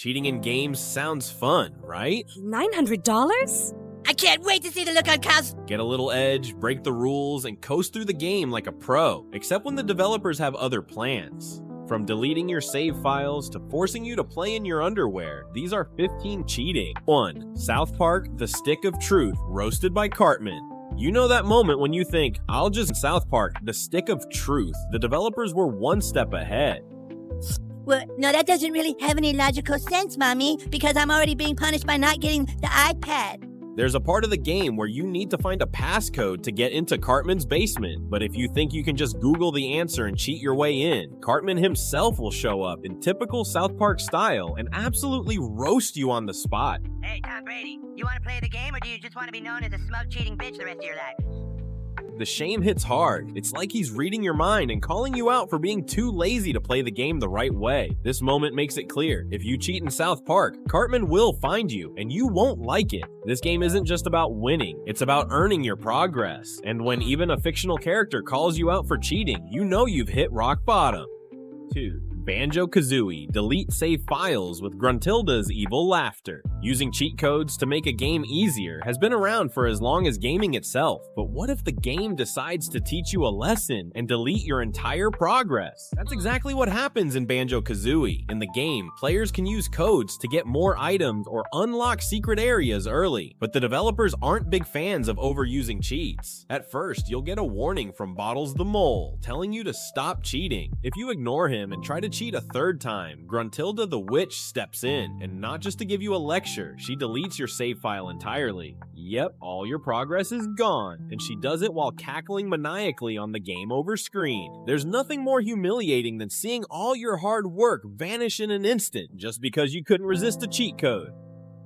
Cheating in games sounds fun, right? $900? I can't wait to see the look on Kyle's. Get a little edge, break the rules, and coast through the game like a pro, except when the developers have other plans. From deleting your save files to forcing you to play in your underwear, these are 15 cheating. 1. South Park: The Stick of Truth, roasted by Cartman. You know that moment when you think, I'll just South Park: The Stick of Truth. The developers were one step ahead. Well, no, that doesn't really have any logical sense, Mommy, because I'm already being punished by not getting the iPad. There's a part of the game where you need to find a passcode to get into Cartman's basement, but if you think you can just Google the answer and cheat your way in, Cartman himself will show up in typical South Park style and absolutely roast you on the spot. Hey, Tom Brady, you want to play the game, or do you just want to be known as a smug cheating bitch the rest of your life? The shame hits hard. It's like he's reading your mind and calling you out for being too lazy to play the game the right way. This moment makes it clear. If you cheat in South Park, Cartman will find you, and you won't like it. This game isn't just about winning, it's about earning your progress. And when even a fictional character calls you out for cheating, you know you've hit rock bottom. 2. Banjo-Kazooie: Delete save files with Gruntilda's evil laughter. Using cheat codes to make a game easier has been around for as long as gaming itself. But what if the game decides to teach you a lesson and delete your entire progress? That's exactly what happens in Banjo-Kazooie. In the game, players can use codes to get more items or unlock secret areas early. But the developers aren't big fans of overusing cheats. At first, you'll get a warning from Bottles the Mole telling you to stop cheating. If you ignore him and try to cheat a third time, Gruntilda the Witch steps in, and not just to give you a lecture, she deletes your save file entirely. Yep, all your progress is gone, and she does it while cackling maniacally on the game over screen. There's nothing more humiliating than seeing all your hard work vanish in an instant just because you couldn't resist a cheat code.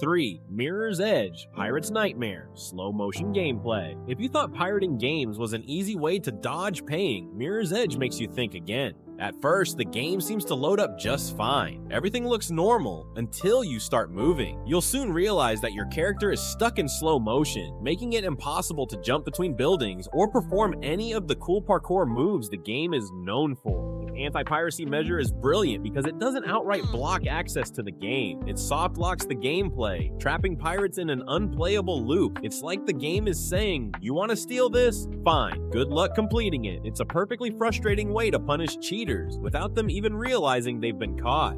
3. Mirror's Edge: Pirate's Nightmare, slow motion gameplay. If you thought pirating games was an easy way to dodge paying, Mirror's Edge makes you think again. At first, the game seems to load up just fine. Everything looks normal until you start moving. You'll soon realize that your character is stuck in slow motion, making it impossible to jump between buildings or perform any of the cool parkour moves the game is known for. The anti-piracy measure is brilliant because it doesn't outright block access to the game. It soft locks the gameplay, trapping pirates in an unplayable loop. It's like the game is saying, you want to steal this? Fine, good luck completing it. It's a perfectly frustrating way to punish cheaters without them even realizing they've been caught.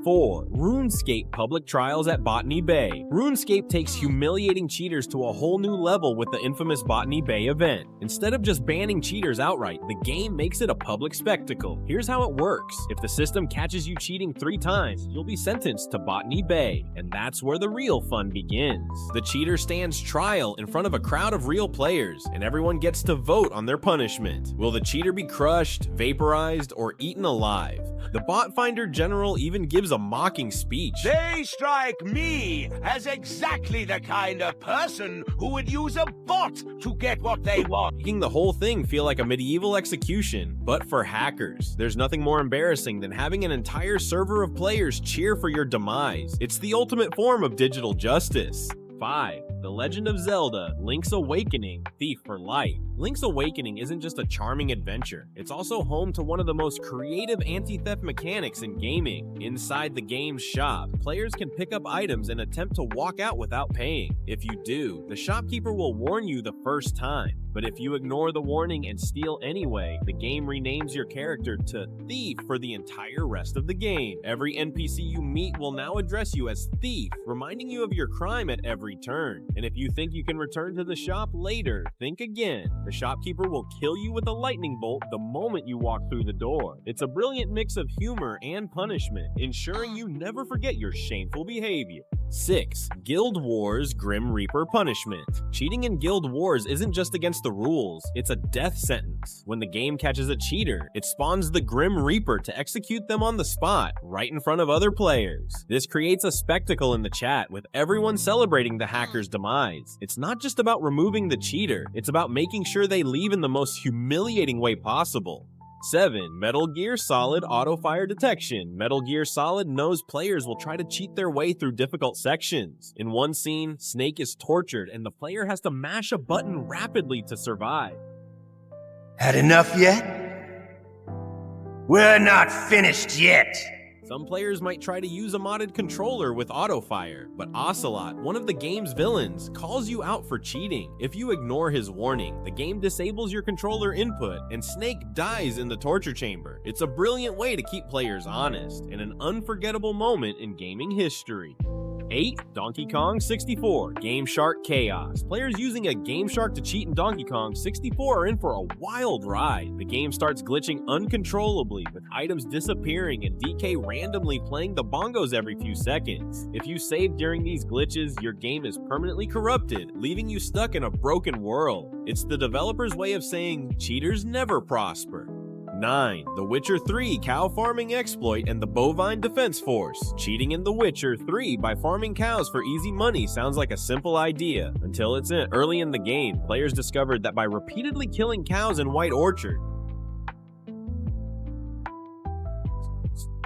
4. RuneScape public trials at Botney Bay. RuneScape takes humiliating cheaters to a whole new level with the infamous Botney Bay event. Instead of just banning cheaters outright, the game makes it a public spectacle. Here's how it works. If the system catches you cheating 3 times, you'll be sentenced to Botney Bay, and that's where the real fun begins. The cheater stands trial in front of a crowd of real players, and everyone gets to vote on their punishment. Will the cheater be crushed, vaporized, or eaten alive? The bot finder general even gives a mocking speech. They strike me as exactly the kind of person who would use a bot to get what they want. Making the whole thing feel like a medieval execution, but for hackers. There's nothing more embarrassing than having an entire server of players cheer for your demise. It's the ultimate form of digital justice. 5. The Legend of Zelda: Link's Awakening, Thief for Life. Link's Awakening isn't just a charming adventure, it's also home to one of the most creative anti-theft mechanics in gaming. Inside the game's shop, players can pick up items and attempt to walk out without paying. If you do, the shopkeeper will warn you the first time. But if you ignore the warning and steal anyway, the game renames your character to Thief for the entire rest of the game. Every NPC you meet will now address you as Thief, reminding you of your crime at every turn. And if you think you can return to the shop later, think again. The shopkeeper will kill you with a lightning bolt the moment you walk through the door. It's a brilliant mix of humor and punishment, ensuring you never forget your shameful behavior. 6. Guild Wars: Grim Reaper Punishment. Cheating in Guild Wars isn't just against the rules, it's a death sentence. When the game catches a cheater, it spawns the Grim Reaper to execute them on the spot, right in front of other players. This creates a spectacle in the chat, with everyone celebrating the hacker's demise. It's not just about removing the cheater, it's about making sure they leave in the most humiliating way possible. 7. Metal Gear Solid Auto-Fire Detection. Metal Gear Solid knows players will try to cheat their way through difficult sections. In one scene, Snake is tortured and the player has to mash a button rapidly to survive. Had enough yet? We're not finished yet. Some players might try to use a modded controller with auto-fire, but Ocelot, one of the game's villains, calls you out for cheating. If you ignore his warning, the game disables your controller input, and Snake dies in the torture chamber. It's a brilliant way to keep players honest, and an unforgettable moment in gaming history. 8. Donkey Kong 64 Game Shark Chaos. Players using a Game Shark to cheat in Donkey Kong 64 are in for a wild ride. The game starts glitching uncontrollably, with items disappearing and DK randomly playing the bongos every few seconds. If you save during these glitches, your game is permanently corrupted, leaving you stuck in a broken world. It's the developer's way of saying, cheaters never prosper. 9. The Witcher 3 Cow Farming Exploit and the Bovine Defense Force. Cheating in The Witcher 3 by farming cows for easy money sounds like a simple idea, until early in the game, players discovered that by repeatedly killing cows in White Orchard,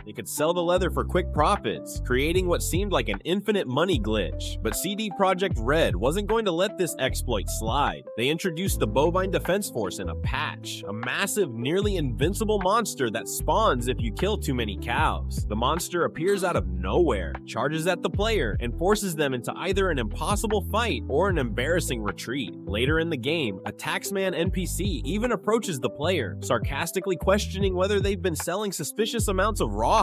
they could sell the leather for quick profits, creating what seemed like an infinite money glitch. But CD Projekt Red wasn't going to let this exploit slide. They introduced the Bovine Defense Force in a patch, a massive, nearly invincible monster that spawns if you kill too many cows. The monster appears out of nowhere, charges at the player, and forces them into either an impossible fight or an embarrassing retreat. Later in the game, a Taxman NPC even approaches the player, sarcastically questioning whether they've been selling suspicious amounts of rawhide,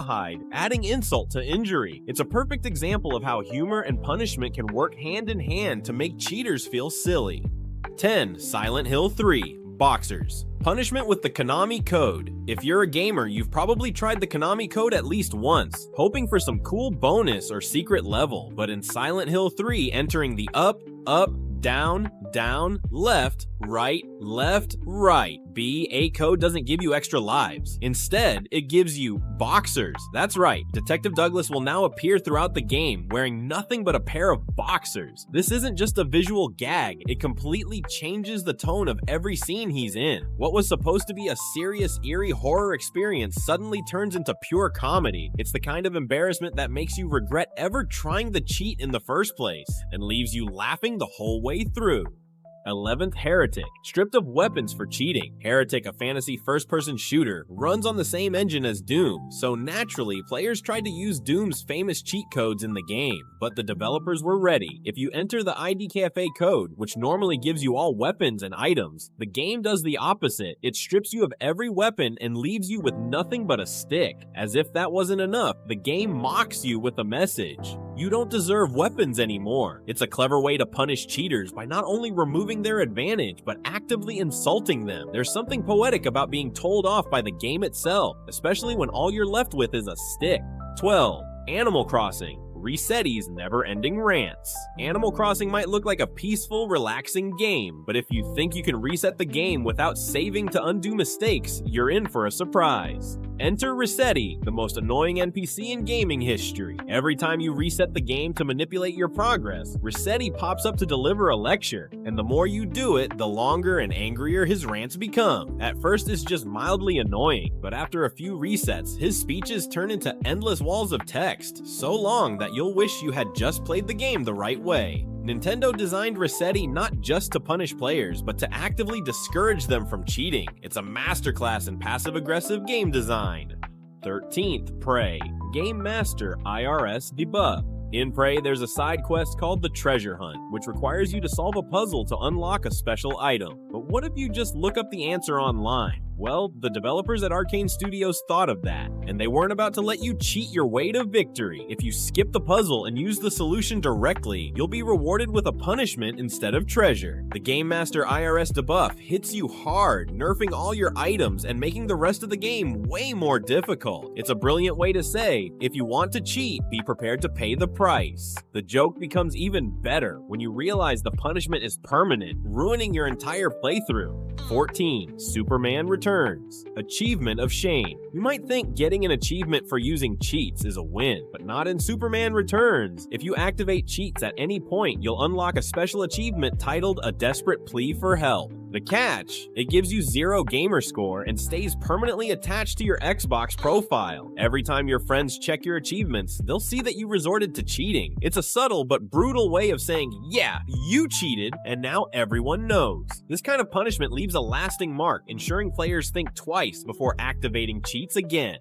adding insult to injury. It's a perfect example of how humor and punishment can work hand in hand to make cheaters feel silly. 10. Silent Hill 3 Boxers. Punishment with the Konami Code. If you're a gamer, you've probably tried the Konami Code at least once, hoping for some cool bonus or secret level. But in Silent Hill 3, entering the up, down, left, right, B8 code doesn't give you extra lives. Instead, it gives you boxers. That's right, Detective Douglas will now appear throughout the game wearing nothing but a pair of boxers. This isn't just a visual gag, it completely changes the tone of every scene he's in. What was supposed to be a serious, eerie horror experience suddenly turns into pure comedy. It's the kind of embarrassment that makes you regret ever trying the cheat in the first place, and leaves you laughing the whole way through. 11th Heretic. Stripped of weapons for cheating, Heretic, a fantasy first-person shooter, runs on the same engine as Doom, so naturally, players tried to use Doom's famous cheat codes in the game, but the developers were ready. If you enter the IDKFA code, which normally gives you all weapons and items, the game does the opposite. It strips you of every weapon and leaves you with nothing but a stick. As if that wasn't enough, the game mocks you with a message. You don't deserve weapons anymore. It's a clever way to punish cheaters by not only removing their advantage, but actively insulting them. There's something poetic about being told off by the game itself, especially when all you're left with is a stick. 12. Animal Crossing. Resetty's never-ending rants. Animal Crossing might look like a peaceful, relaxing game, but if you think you can reset the game without saving to undo mistakes, you're in for a surprise. Enter Resetty, the most annoying NPC in gaming history. Every time you reset the game to manipulate your progress, Resetty pops up to deliver a lecture, and the more you do it, the longer and angrier his rants become. At first it's just mildly annoying, but after a few resets, his speeches turn into endless walls of text, so long that you'll wish you had just played the game the right way. Nintendo designed Resetty not just to punish players, but to actively discourage them from cheating. It's a masterclass in passive-aggressive game design. 13th, Prey. Game Master IRS debuff. In Prey, there's a side quest called the Treasure Hunt, which requires you to solve a puzzle to unlock a special item. But what if you just look up the answer online? Well, the developers at Arcane Studios thought of that, and they weren't about to let you cheat your way to victory. If you skip the puzzle and use the solution directly, you'll be rewarded with a punishment instead of treasure. The Game Master IRS debuff hits you hard, nerfing all your items and making the rest of the game way more difficult. It's a brilliant way to say, if you want to cheat, be prepared to pay the price. The joke becomes even better when you realize the punishment is permanent, ruining your entire playthrough. 14. Superman Returns. Achievement of Shame. You might think getting an achievement for using cheats is a win, but not in Superman Returns. If you activate cheats at any point, you'll unlock a special achievement titled A Desperate Plea for Help. The catch? It gives you 0 gamer score and stays permanently attached to your Xbox profile. Every time your friends check your achievements, they'll see that you resorted to cheating. It's a subtle but brutal way of saying, yeah, you cheated, and now everyone knows. This kind of punishment leaves a lasting mark, ensuring players think twice before activating cheats again.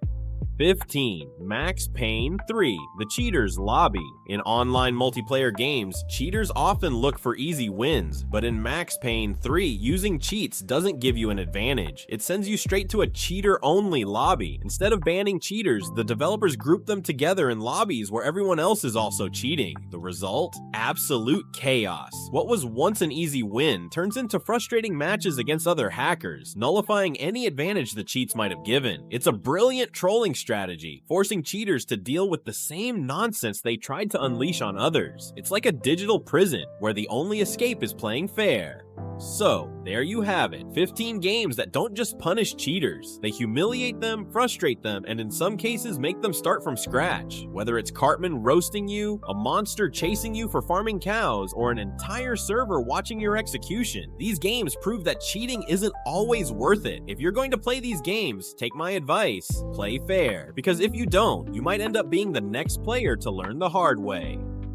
15. Max Payne 3, the cheater's lobby. In online multiplayer games, cheaters often look for easy wins, but in Max Payne 3, using cheats doesn't give you an advantage. It sends you straight to a cheater-only lobby. Instead of banning cheaters, the developers group them together in lobbies where everyone else is also cheating. The result? Absolute chaos. What was once an easy win turns into frustrating matches against other hackers, nullifying any advantage the cheats might have given. It's a brilliant trolling strategy, forcing cheaters to deal with the same nonsense they tried to unleash on others. It's like a digital prison, where the only escape is playing fair. So, there you have it. 15 games that don't just punish cheaters. They humiliate them, frustrate them, and in some cases make them start from scratch. Whether it's Cartman roasting you, a monster chasing you for farming cows, or an entire server watching your execution, these games prove that cheating isn't always worth it. If you're going to play these games, take my advice, play fair. Because if you don't, you might end up being the next player to learn the hard way.